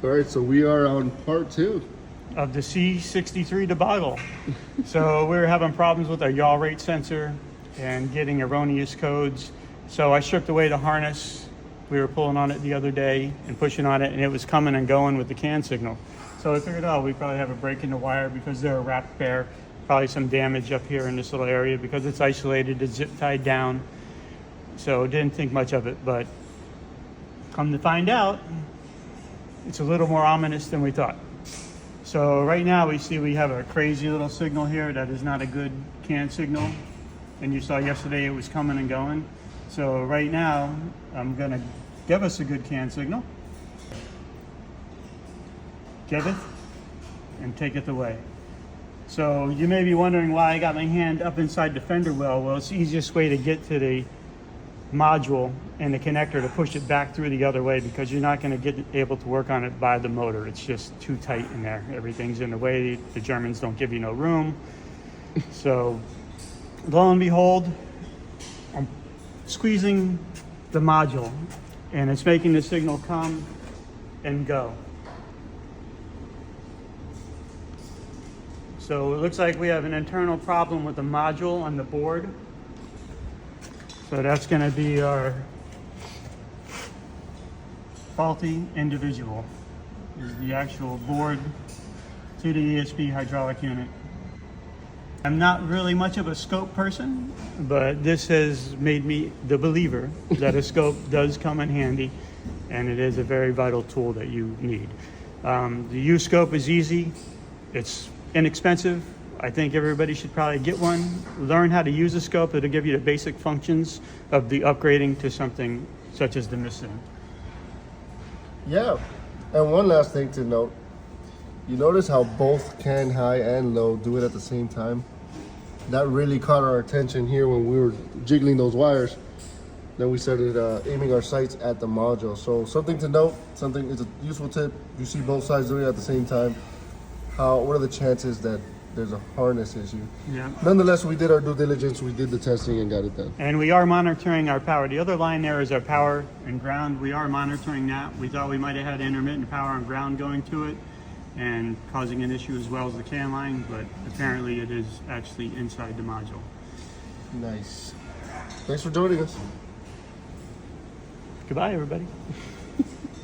All right, so we are on part 2 of the C63 debacle. So we were having problems with our yaw rate sensor and getting erroneous codes. So I stripped away the harness. We were pulling on it the other day and pushing on it, and it was coming and going with the CAN signal. So I figured, oh, we probably have a break in the wire because they're a wrapped pair. Probably some damage up here in this little area because it's isolated, it's zip tied down. So didn't think much of it, but come to find out, it's a little more ominous than we thought. So right now we see we have a crazy little signal here that is not a good CAN signal. And you saw yesterday it was coming and going. So right now I'm gonna give us a good CAN signal. Give it and take it away. So you may be wondering why I got my hand up inside the fender well. Well, it's the easiest way to get to the module and the connector to push it back through the other way, because you're not going to get able to work on it by the motor. It's just too tight in there. Everything's in the way. The Germans don't give you no room. So lo and behold, I'm squeezing the module and it's making the signal come and go. So it looks like we have an internal problem with the module on the board. So that's going to be our faulty individual. This is the actual board to the ESP hydraulic unit. I'm not really much of a scope person, but this has made me the believer that a scope does come in handy, and it is a very vital tool that you need. The U-scope is easy. It's inexpensive. I think everybody should probably get one. Learn how to use a scope. It'll give you the basic functions of the upgrading to something such as the Missing. Yeah, and one last thing to note. You notice how both CAN high and low do it at the same time? That really caught our attention here when we were jiggling those wires. Then we started aiming our sights at the module. So something to note, something is a useful tip. You see both sides doing it at the same time. What are the chances that there's a harness issue? Yeah. Nonetheless, we did our due diligence, we did the testing and got it done. And we are monitoring our power. The other line there is our power and ground. We are monitoring that. We thought we might have had intermittent power and ground going to it and causing an issue as well as the CAN line, but apparently it is actually inside the module. Nice. Thanks for joining us. Goodbye, everybody.